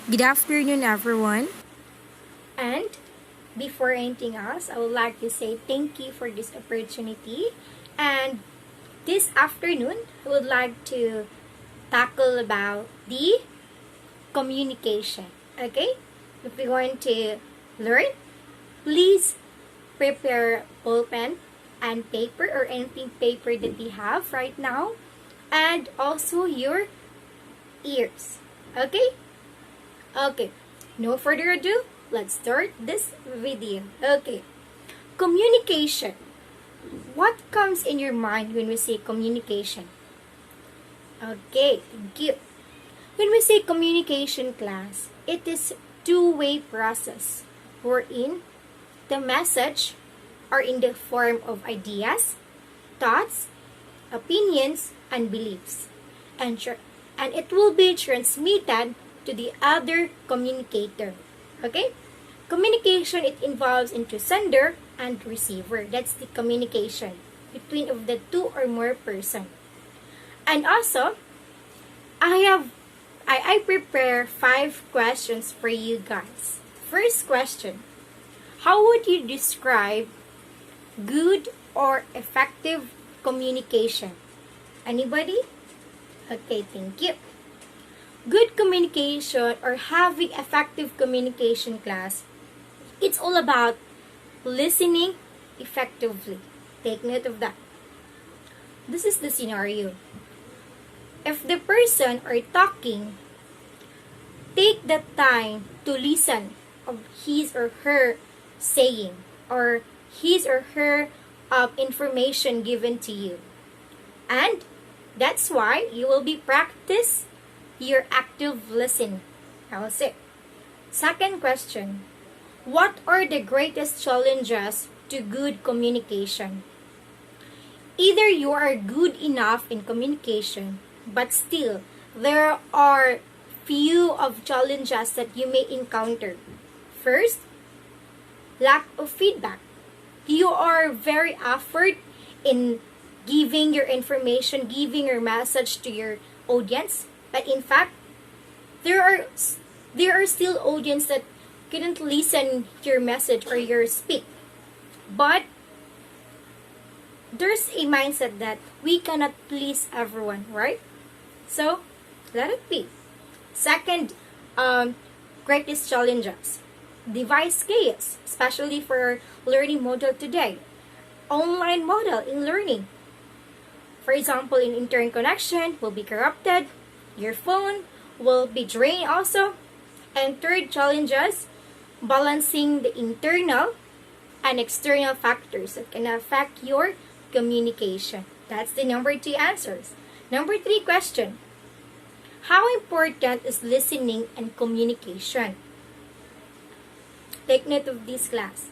Good afternoon, everyone. And before anything else, I would like to say thank you for this opportunity. And this afternoon, I would like to tackle about the communication. Okay? If we're going to learn, please prepare ball pen and paper or anything paper that we have right now, and also your ears. Okay? Okay, no further ado, let's start this video. Okay, communication. What comes in your mind when we say communication? Okay, thank you. When we say communication class, it is two-way process wherein the message are in the form of ideas, thoughts, opinions, and beliefs. And it will be transmitted to the other communicator. Okay? Communication, it involves into sender and receiver. That's the communication between of the two or more person. And also, I prepare 5 questions for you guys. First question, how would you describe good or effective communication? Anybody? Okay, thank you. Good communication or having effective communication class, it's all about listening effectively. Take note of that. This is the scenario. If the person are talking, take the time to listen of his or her saying or his or her information given to you. And that's why you will be practice your active listening. How's it? Second question. What are the greatest challenges to good communication? Either you are good enough in communication, but still there are few of challenges that you may encounter. First, lack of feedback. You are very effort in giving your information, giving your message to your audience, but in fact, there are still audience that couldn't listen your message or your speak. But there's a mindset that we cannot please everyone, right? So let it be. Second, greatest challenges. Device chaos, especially for learning model today. Online model in learning. For example, in internet connection will be corrupted. Your phone will be drained also. And third challenges, balancing the internal and external factors that can affect your communication. That's the number 2 answers. Number 3 question. How important is listening and communication? Take note of this class.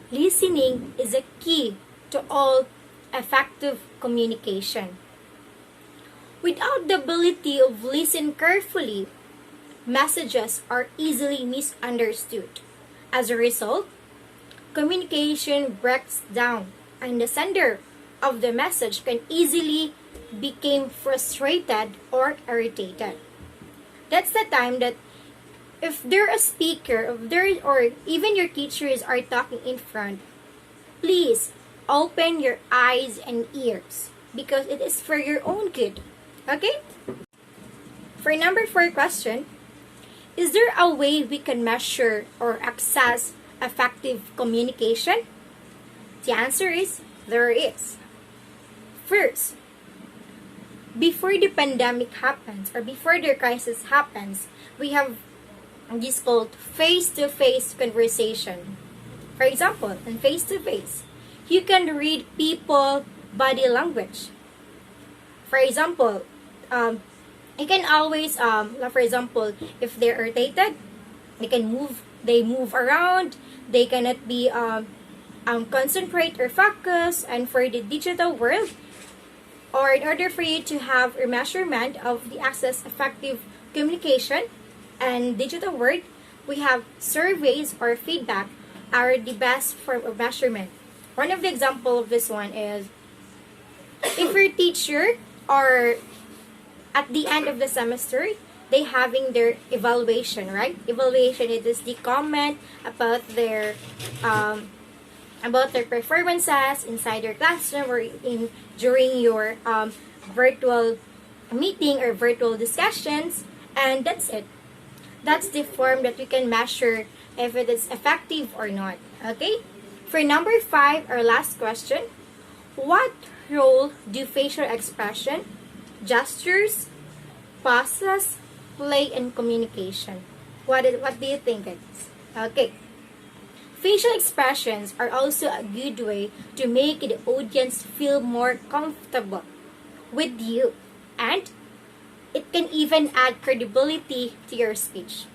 Listening is a key to all effective communication. Without the ability of listen carefully, messages are easily misunderstood. As a result, communication breaks down and the sender of the message can easily become frustrated or irritated. That's the time that if there a speaker or even your teachers are talking in front, please open your eyes and ears because it is for your own good. Okay? For number 4 question, is there a way we can measure or assess effective communication? The answer is there is. First, before the pandemic happens or before the crisis happens, we have this called face-to-face conversation. For example, in face-to-face, you can read people body language. For example, you can always, for example, if they're irritated, they move around, they cannot be concentrate or focus. And for the digital world, or in order for you to have a measurement of the access effective communication and digital world, we have surveys or feedback are the best form of measurement. One of the example of this one is if your teacher or at the end of the semester they having their evaluation, right? Evaluation, it is the comment about their performances inside your classroom or during your virtual meeting or virtual discussions, and that's it. That's the form that we can measure if it is effective or not. Okay? For number 5, our last question, what role do facial expression, gestures, pauses play in communication? What do you think it is? Okay. Facial expressions are also a good way to make the audience feel more comfortable with you, and it can even add credibility to your speech.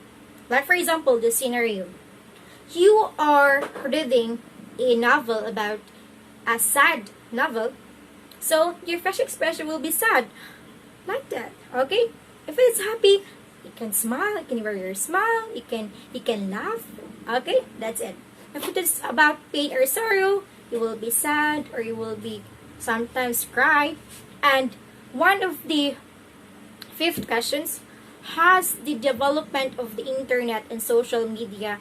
Like for example, the scenario. You are reading a novel about a sad novel, so your facial expression will be sad, like that. Okay? If it's happy, you can smile, you can wear your smile, you can laugh. Okay? That's it. If it is about pain or sorrow, you will be sad or you will be sometimes cry. And one of the 5th questions, has the development of the internet and social media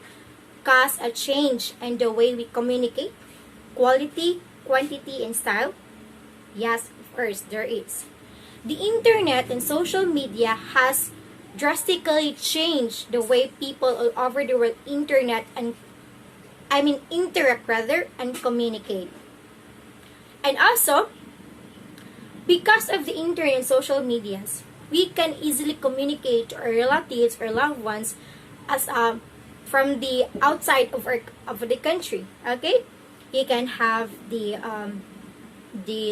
caused a change in the way we communicate? Quality, quantity, and style? Yes, of course, there is. The internet and social media has drastically changed the way people all over the world interact and communicate. And also, because of the internet and social medias, we can easily communicate to our relatives or loved ones as from the outside of the country. Okay, you can have the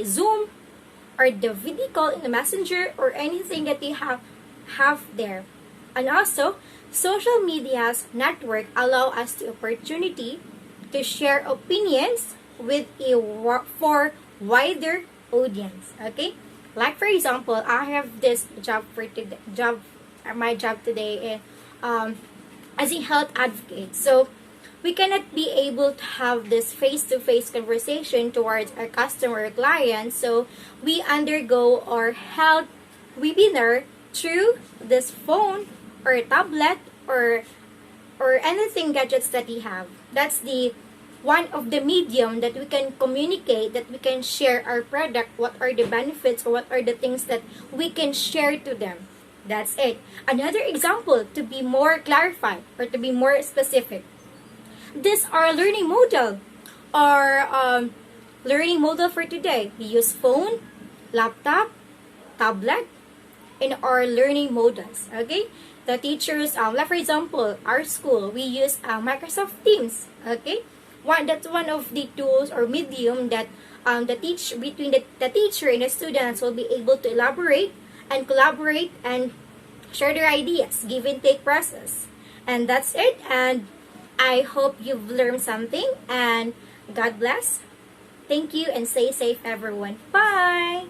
Zoom or the video call in the messenger or anything that you have there. And also, social media's network allow us the opportunity to share opinions with for wider audience. Okay, like for example, I have this my job today as a health advocate. So we cannot be able to have this face-to-face conversation towards our customer or client. So we undergo our health webinar through this phone or tablet or anything gadgets that we have. That's the one of the medium that we can communicate, that we can share our product, what are the benefits or what are the things that we can share to them. That's it. Another example to be more clarified or to be more specific. This our learning model. Our learning model for today. We use phone, laptop, tablet in our learning models. Okay? The teachers, like for example, our school, we use Microsoft Teams. Okay? That's one of the tools or medium that between the teacher and the students will be able to elaborate and collaborate and share their ideas, give and take process. And that's it. And I hope you've learned something, and God bless. Thank you and stay safe, everyone. Bye!